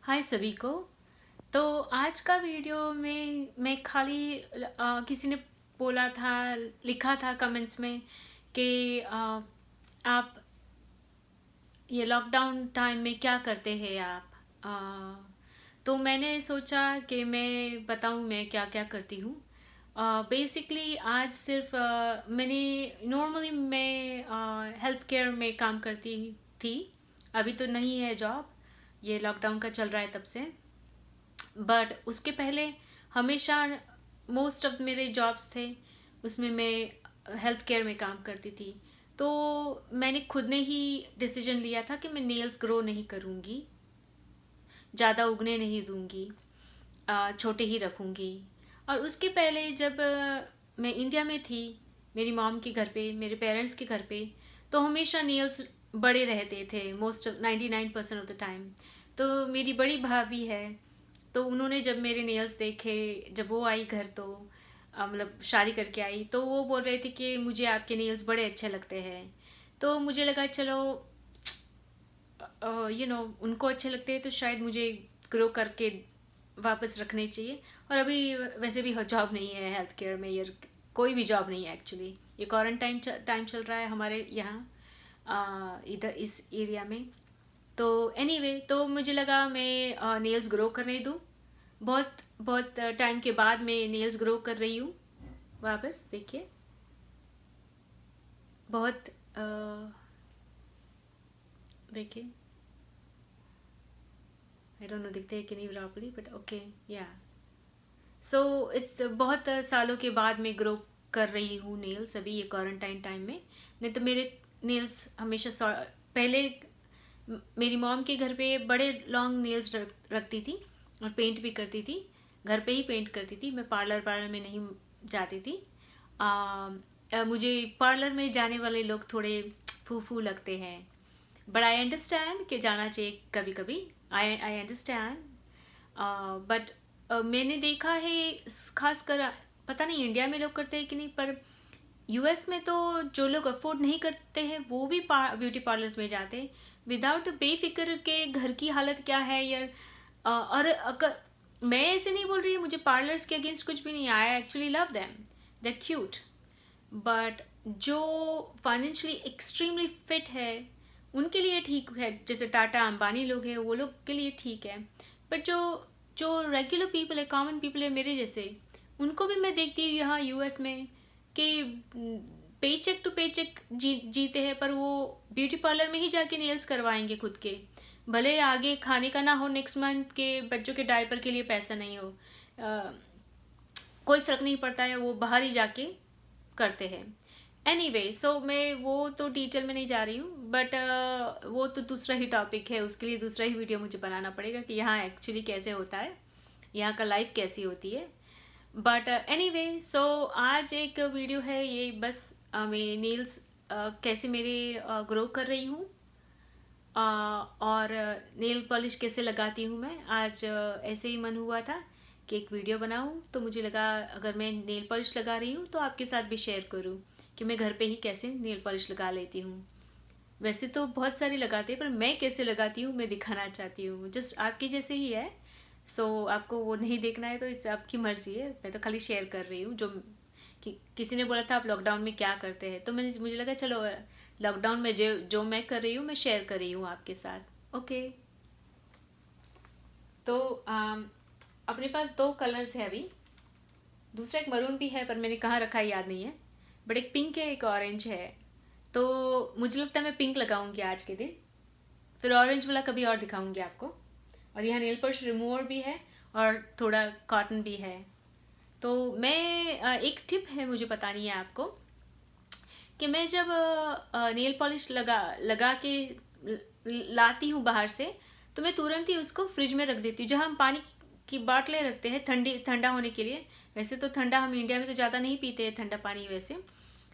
हाय सभी को। तो आज का वीडियो में मैं खाली किसी ने बोला था, लिखा था कमेंट्स में कि आप ये लॉकडाउन टाइम में क्या करते हैं आप। तो मैंने सोचा कि मैं बताऊं मैं क्या क्या करती हूँ। बेसिकली आज सिर्फ मैंने नॉर्मली मैं हेल्थ केयर में काम करती थी। अभी तो नहीं है जॉब, ये लॉकडाउन का चल रहा है तब से। बट उसके पहले हमेशा मोस्ट ऑफ मेरे जॉब्स थे, उसमें मैं हेल्थ केयर में काम करती थी। तो मैंने खुद ने ही डिसीजन लिया था कि मैं नेल्स ग्रो नहीं करूँगी, ज़्यादा उगने नहीं दूँगी, छोटे ही रखूँगी। और उसके पहले जब मैं इंडिया में थी, मेरी मॉम के घर पे, मेरे पेरेंट्स के घर पे, तो हमेशा नेल्स बड़े रहते थे मोस्ट 99% ऑफ द टाइम। तो मेरी बड़ी भाभी है, तो उन्होंने जब मेरे नेल्स देखे, जब वो आई घर, तो मतलब शादी करके आई, तो वो बोल रहे थे कि मुझे आपके नेल्स बड़े अच्छे लगते हैं। तो मुझे लगा चलो उनको अच्छे लगते हैं तो शायद मुझे ग्रो करके वापस रखने चाहिए। और अभी वैसे भी जॉब नहीं है हेल्थ केयर में, ये कोई भी जॉब नहीं है एक्चुअली। ये क्वारंटाइन टाइम चल रहा है हमारे यहाँ, इधर इस एरिया में। तो एनीवे, तो मुझे लगा मैं नेल्स ग्रो करने दूँ। बहुत बहुत टाइम के बाद मैं नेल्स ग्रो कर रही हूँ वापस, देखिए। बहुत देखिए, आई डोंट नो दिखते हैं कि नहीं प्रॉपर्ली, बट ओके या। सो इट्स बहुत सालों के बाद मैं ग्रो कर रही हूँ नेल्स अभी ये क्वारंटाइन टाइम में। नहीं तो मेरे नेल्स हमेशा पहले मेरी मॉम के घर पे बड़े लॉन्ग नेल्स रखती थी और पेंट भी करती थी। घर पे ही पेंट करती थी, मैं पार्लर में नहीं जाती थी। मुझे पार्लर में जाने वाले लोग थोड़े फू लगते हैं, बट आई अंडरस्टैंड कि जाना चाहिए कभी कभी। आई अंडरस्टैंड, बट मैंने देखा है, खासकर पता नहीं इंडिया में लोग करते हैं कि नहीं, पर यूएस में तो जो लोग अफोर्ड नहीं करते हैं वो भी ब्यूटी पार्लर्स में जाते हैं विदाउट बेफिक्र के घर की हालत क्या है यार। और अगर मैं ऐसे नहीं बोल रही हूँ, मुझे पार्लर्स के अगेंस्ट कुछ भी नहीं, I actually love them, they cute. But जो फाइनेंशियली एक्सट्रीमली फिट है उनके लिए ठीक है, जैसे टाटा अंबानी लोग हैं वो लोग के लिए ठीक है। बट जो जो रेगुलर पीपल है, कॉमन पीपल है मेरे जैसे, उनको भी मैं देखती हूँ यहाँ यूएस में कि पे चेक टू पे चेक जीते हैं, पर वो ब्यूटी पार्लर में ही जाके नेल्स करवाएंगे खुद के। भले आगे खाने का ना हो, नेक्स्ट मंथ के बच्चों के डायपर के लिए पैसा नहीं हो, कोई फ़र्क नहीं पड़ता है, वो बाहर ही जाके करते हैं। एनीवे, सो मैं वो तो डिटेल में नहीं जा रही हूँ, बट वो तो दूसरा ही टॉपिक है, उसके लिए दूसरा ही वीडियो मुझे बनाना पड़ेगा कि यहाँ एक्चुअली कैसे होता है, यहाँ का लाइफ कैसी होती है। बट एनीवे, सो आज एक वीडियो है ये, बस मैं नेल्स कैसे मेरे ग्रो कर रही हूँ, और नेल पॉलिश कैसे लगाती हूँ मैं। आज ऐसे ही मन हुआ था कि एक वीडियो बनाऊँ, तो मुझे लगा अगर मैं नेल पॉलिश लगा रही हूँ तो आपके साथ भी शेयर करूँ कि मैं घर पे ही कैसे नेल पॉलिश लगा लेती हूँ। वैसे तो बहुत सारे लगाते हैं, पर मैं कैसे लगाती हूँ मैं दिखाना चाहती हूँ, जस्ट आपके जैसे ही है। सो आपको वो नहीं देखना है तो इट्स आपकी मर्जी है, मैं तो खाली शेयर कर रही हूँ। जो किसी ने बोला था आप लॉकडाउन में क्या करते हैं, तो मुझे लगा चलो लॉकडाउन में जो जो मैं कर रही हूँ मैं शेयर कर रही हूँ आपके साथ। ओके, तो अपने पास दो कलर्स है अभी, दूसरा एक मरून भी है पर मैंने कहाँ रखा है याद नहीं है, बट एक पिंक है एक ऑरेंज है। तो मुझे लगता है मैं पिंक लगाऊंगी आज के दिन, फिर ऑरेंज वाला कभी और दिखाऊंगी आपको। और यहाँ नेल पॉलिश रिमूवर भी है और थोड़ा कॉटन भी है। तो मैं एक टिप है मुझे बतानी है आपको कि मैं जब नेल पॉलिश लगा लगा के लाती हूँ बाहर से, तो मैं तुरंत ही उसको फ्रिज में रख देती हूँ, जहाँ हम पानी की बाटलें रखते हैं ठंडा होने के लिए। वैसे तो ठंडा हम इंडिया में तो ज़्यादा नहीं पीते हैं ठंडा पानी वैसे,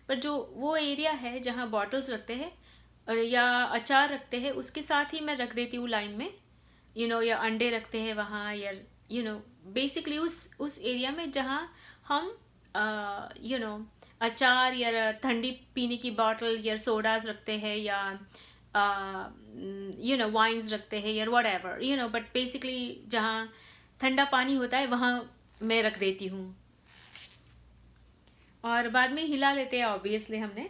पर जो वो एरिया है जहाँ बॉटल्स रखते हैं और या अचार रखते हैं, उसके साथ ही मैं रख देती हूँ लाइन में। या अंडे रखते हैं वहाँ, या बेसिकली उस एरिया में जहाँ हम अचार या ठंडी पीने की बॉटल या सोडाज रखते हैं, या वाइन्स रखते हैं या वट एवर, बट बेसिकली जहाँ ठंडा पानी होता है वहाँ मैं रख देती हूँ, और बाद में हिला लेते हैं ऑब्वियसली हमने।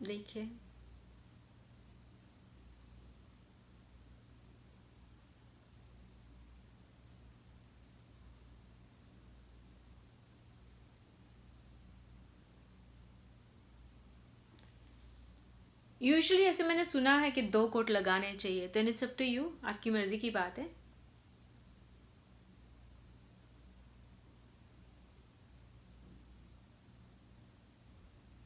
देखिए, यूजुअली ऐसे मैंने सुना है कि 2 कोट लगाने चाहिए, तो इट्स अप टू यू, आपकी मर्जी की बात है।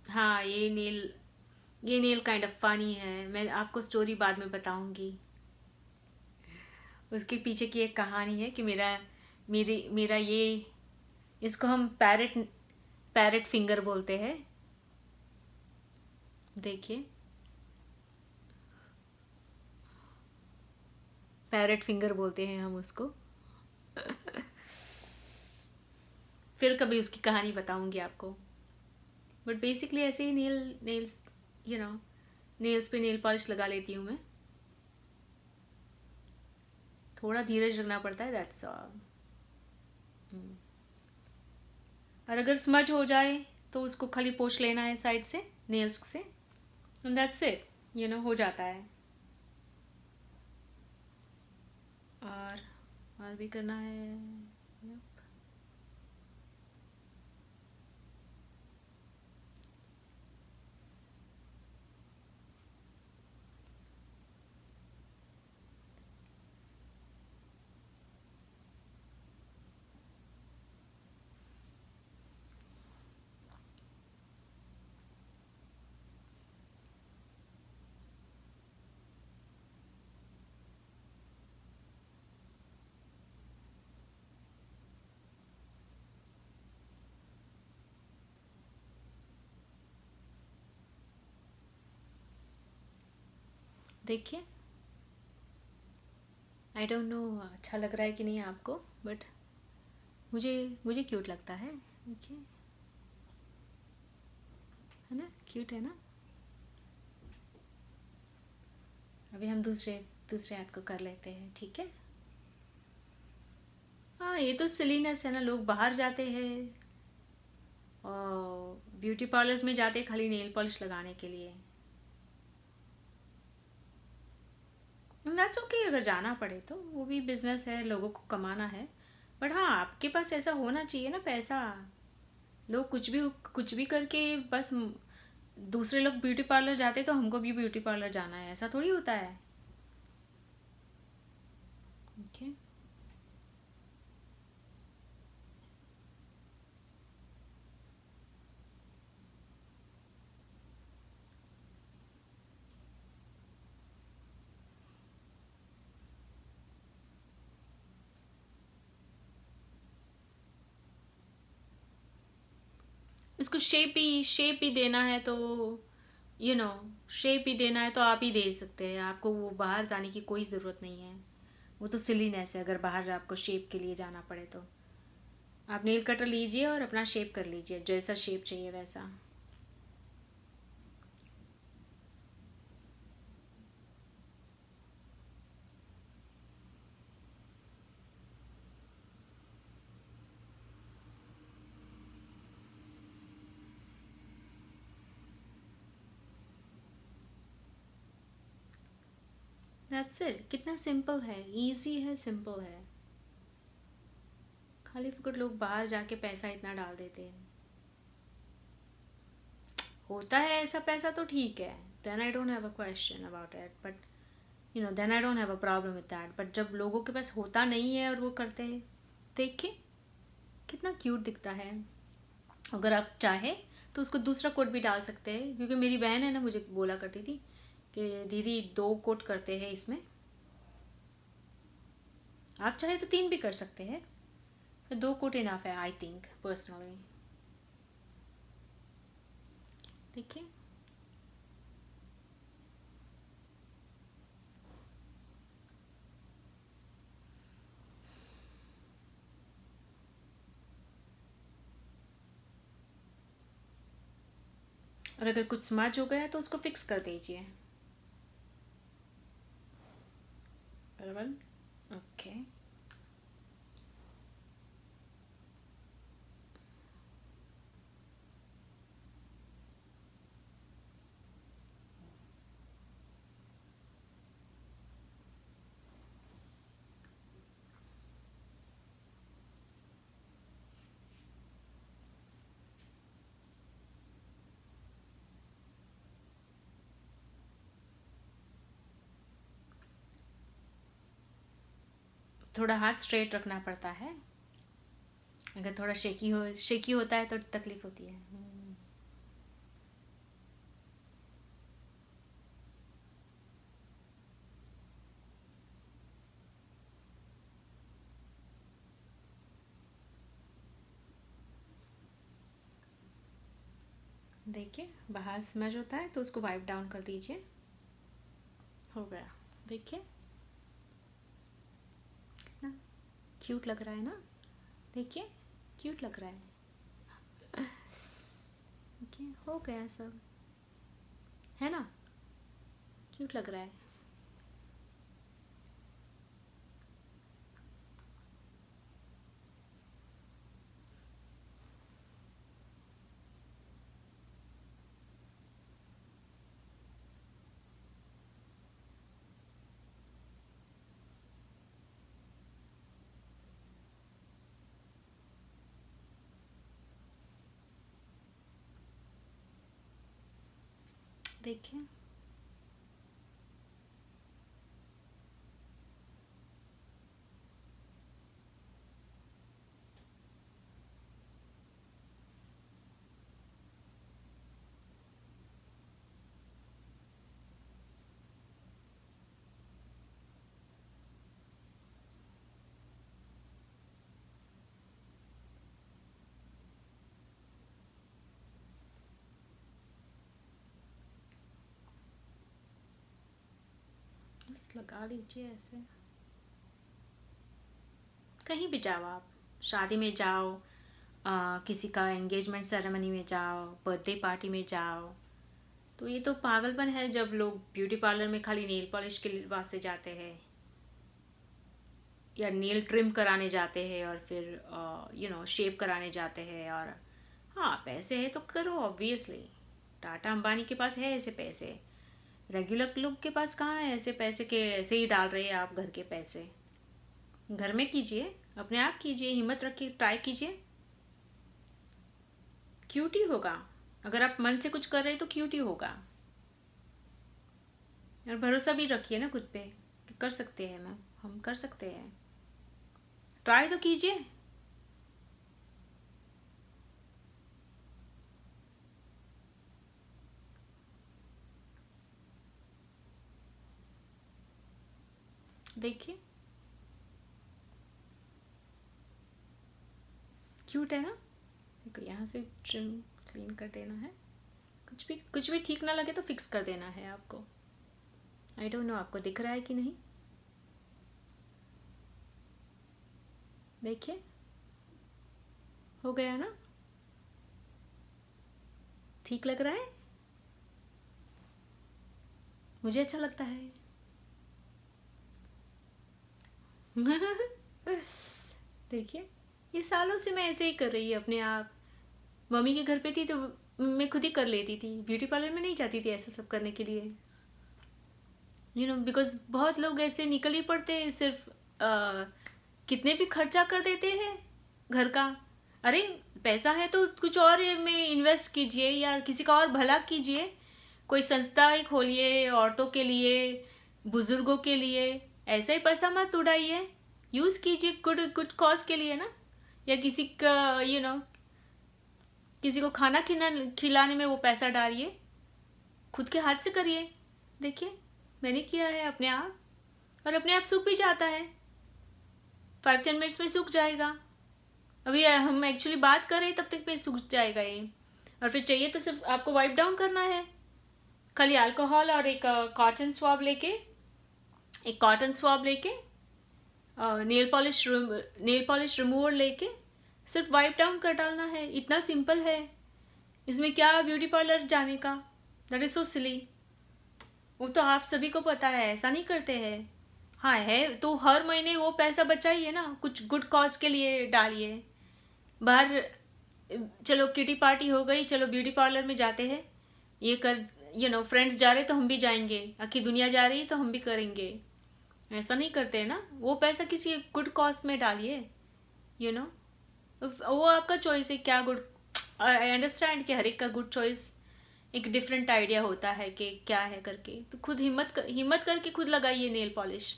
हाँ, ये नेल काइंड ऑफ फनी है, मैं आपको स्टोरी बाद में बताऊंगी। उसके पीछे की एक कहानी है कि मेरा ये, इसको हम पैरेट पैरेट फिंगर बोलते हैं। देखिए, पैरेट फिंगर बोलते हैं हम उसको। फिर कभी उसकी कहानी बताऊंगी आपको। बट बेसिकली ऐसे ही नेल्स यू नो नेल्स पे नेल पॉलिश लगा लेती हूँ मैं। थोड़ा धीरज रखना पड़ता है, दैट्स ऑल। और अगर स्मज हो जाए तो उसको खाली पोंछ लेना है साइड से, नेल्स से, एंड दैट्स इट, हो जाता है। और भी करना है। Yep. देखिए, आई डोंट नो अच्छा लग रहा है कि नहीं आपको, बट मुझे मुझे क्यूट लगता है। देखिए, है ना, क्यूट है ना। अभी हम दूसरे दूसरे हाथ को कर लेते हैं, ठीक है। हाँ, ये तो सिलीनेस है ना, लोग बाहर जाते हैं और ब्यूटी पार्लर्स में जाते हैं खाली नेल पॉलिश लगाने के लिए। दैट्स ओके, अगर जाना पड़े तो वो भी बिजनेस है, लोगों को कमाना है। बट हाँ, आपके पास ऐसा होना चाहिए ना पैसा। लोग कुछ भी करके बस दूसरे लोग ब्यूटी पार्लर जाते तो हमको भी ब्यूटी पार्लर जाना है, ऐसा थोड़ी होता है। ओके, इसको शेप ही देना है तो यू नो शेप ही देना है तो आप ही दे सकते हैं, आपको वो बाहर जाने की कोई ज़रूरत नहीं है। वो तो सिलीनेस है, अगर बाहर आपको शेप के लिए जाना पड़े तो आप नेल कटर लीजिए और अपना शेप कर लीजिए, जैसा शेप चाहिए वैसा। दैट्स इट, कितना सिंपल है, इजी है, सिंपल है। खाली फुकट लोग बाहर जाके पैसा इतना डाल देते हैं। होता है ऐसा पैसा तो ठीक है, then I don't have a question about it, but then I don't have a problem with that. But जब लोगों के पास होता नहीं है और वो करते हैं, देखिए कितना क्यूट दिखता है। अगर आप चाहे तो उसको दूसरा कोट भी डाल सकते हैं, क्योंकि मेरी बहन है ना, मुझे बोला करती थी कि दीदी 2 कोट करते हैं इसमें। आप चाहे तो 3 भी कर सकते हैं, 2 कोट इनफ है, आई थिंक पर्सनली। देखिए, और अगर कुछ स्मज हो गया तो उसको फिक्स कर दीजिए। बराबर, ओके। थोड़ा हाथ स्ट्रेट रखना पड़ता है, अगर थोड़ा शेकी होता है तो तकलीफ होती है। देखिए बाहर स्मज होता है तो उसको वाइप डाउन कर दीजिए। हो गया, देखिए कितना क्यूट लग रहा है ना, देखिए क्यूट लग रहा है। देखिए हो गया सब, है ना, क्यूट लग रहा है। देखिए बस लगा लीजिए ऐसे। कहीं भी जाओ आप, शादी में जाओ, किसी का एंगेजमेंट सेरेमनी में जाओ, बर्थडे पार्टी में जाओ, तो ये तो पागलपन है जब लोग ब्यूटी पार्लर में खाली नेल पॉलिश के वास्ते जाते हैं या नेल ट्रिम कराने जाते हैं और फिर शेप कराने जाते हैं। और हाँ पैसे है तो करो, ऑब्वियसली टाटा अंबानी के पास है ऐसे पैसे, रेगुलर लोग के पास कहाँ है ऐसे पैसे के ऐसे ही डाल रहे हैं आप घर के पैसे। घर में कीजिए, अपने आप कीजिए, हिम्मत रखिए, ट्राई कीजिए, क्यूट ही होगा। अगर आप मन से कुछ कर रहे हैं तो क्यूट ही होगा। और भरोसा भी रखिए ना खुद पे कि कर सकते हैं, हम कर सकते हैं, ट्राई तो कीजिए। देखिए क्यूट है ना। देखो यहाँ से ट्रिम क्लीन कर देना है, कुछ भी ठीक ना लगे तो फिक्स कर देना है आपको। आई डोंट नो आपको दिख रहा है कि नहीं, देखिए हो गया ना, ठीक लग रहा है, मुझे अच्छा लगता है। देखिए ये सालों से मैं ऐसे ही कर रही है अपने आप। मम्मी के घर पे थी तो मैं खुद ही कर लेती थी, ब्यूटी पार्लर में नहीं जाती थी ऐसा सब करने के लिए। बिकॉज बहुत लोग ऐसे निकल ही पड़ते हैं, सिर्फ कितने भी खर्चा कर देते हैं घर का। अरे पैसा है तो कुछ और में इन्वेस्ट कीजिए या किसी का और भला कीजिए, कोई संस्था ही खोलिए औरतों के लिए, बुजुर्गों के लिए। ऐसा ही पैसा मत उड़ाइए, यूज़ कीजिए गुड गुड कॉज के लिए ना। या किसी का किसी को खाना खिलाने में वो पैसा डालिए, खुद के हाथ से करिए। देखिए मैंने किया है अपने आप, और अपने आप सूख भी जाता है, 5-10 मिनट्स में सूख जाएगा। अभी हम एक्चुअली बात कर रहे हैं तब तक में सूख जाएगा ये। और फिर चाहिए तो सिर्फ आपको वाइप डाउन करना है, खाली अल्कोहल और एक कॉटन स्वॉब लेके नेल पॉलिश रिमूवर लेके सिर्फ वाइप डाउन कर डालना है, इतना सिंपल है। इसमें क्या ब्यूटी पार्लर जाने का? दैट इज सो सिली। वो तो आप सभी को पता है, ऐसा नहीं करते हैं। हाँ है तो हर महीने वो पैसा बचाइए ना, कुछ गुड कॉज के लिए डालिए। बाहर चलो किटी पार्टी हो गई, चलो ब्यूटी पार्लर में जाते हैं, ये कर फ्रेंड्स जा रहे तो हम भी जाएंगे, आखिर दुनिया जा रही है तो हम भी करेंगे। ऐसा नहीं करते हैं ना, वो पैसा किसी गुड कॉज में डालिए। यू नो वो आपका चॉइस है क्या गुड। आई अंडरस्टैंड कि हर एक का गुड चॉइस एक डिफरेंट आइडिया होता है कि क्या है करके, तो खुद हिम्मत करके खुद लगाइए नेल पॉलिश।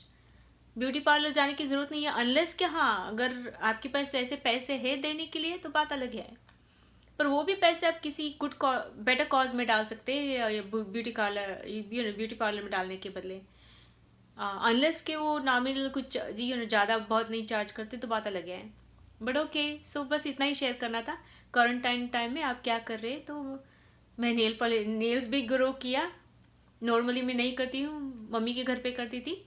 ब्यूटी पार्लर जाने की ज़रूरत नहीं है, अनलेस कि हाँ अगर आपके पास ऐसे पैसे है देने के लिए तो बात अलग है। पर वो भी पैसे आप किसी गुड बेटर कॉज में डाल सकते हैं, या ब्यूटी पार्लर में डालने के बदले। अनलेस के वो नॉमिनल कुछ ज़्यादा बहुत नहीं चार्ज करते तो बात अलग है। बट ओके, सो बस इतना ही शेयर करना था। क्वारंटाइन टाइम में आप क्या कर रहे हैं? तो मैं नेल्स भी ग्रो किया। नॉर्मली मैं नहीं करती हूँ, मम्मी के घर पे करती थी।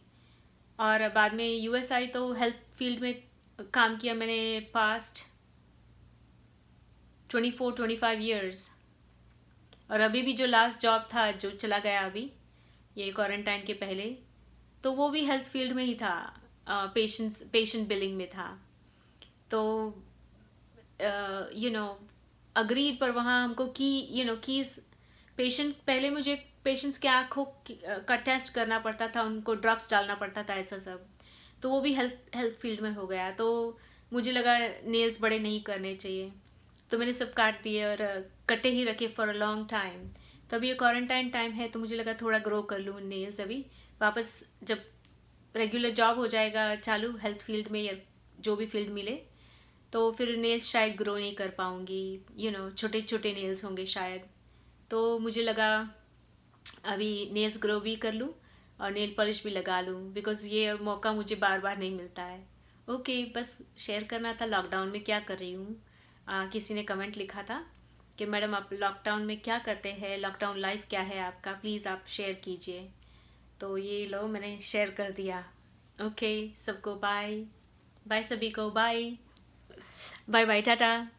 और बाद में यूएस आई तो हेल्थ फील्ड में काम किया मैंने पास्ट 24-25 ईयर्स। और अभी भी जो लास्ट जॉब था जो चला गया अभी ये क्वारंटाइन के पहले, तो वो भी हेल्थ फील्ड में ही था, पेशेंट बिलिंग में था। तो यू नो अग्री, पर वहाँ हमको कीज पेशेंट, पहले मुझे पेशेंट्स के आँखों का टेस्ट करना पड़ता था, उनको ड्रॉप्स डालना पड़ता था, ऐसा सब। तो वो भी हेल्थ फील्ड में हो गया, तो मुझे लगा नेल्स बड़े नहीं करने चाहिए, तो मैंने सब काट दिए और कटे ही रखे फॉर अ लॉन्ग टाइम। तो अभी ये क्वारंटाइन टाइम है तो मुझे लगा थोड़ा ग्रो कर लूँ नेल्स अभी वापस, जब रेगुलर जॉब हो जाएगा चालू हेल्थ फील्ड में या जो भी फील्ड मिले, तो फिर नेल्स शायद ग्रो नहीं कर पाऊँगी, छोटे छोटे नेल्स होंगे शायद। तो मुझे लगा अभी नेल्स ग्रो भी कर लूँ और नेल पॉलिश भी लगा लूँ, बिकॉज़ ये मौका मुझे बार बार नहीं मिलता है। ओके, बस शेयर करना था लॉकडाउन में क्या कर रही हूँ। किसी ने कमेंट लिखा था कि मैडम आप लॉकडाउन में क्या करते हैं, लॉकडाउन लाइफ क्या है आपका, प्लीज़ आप शेयर कीजिए। तो ये लो मैंने शेयर कर दिया। ओके सबको बाय बाय, सभी को बाय बाय बाय, टाटा।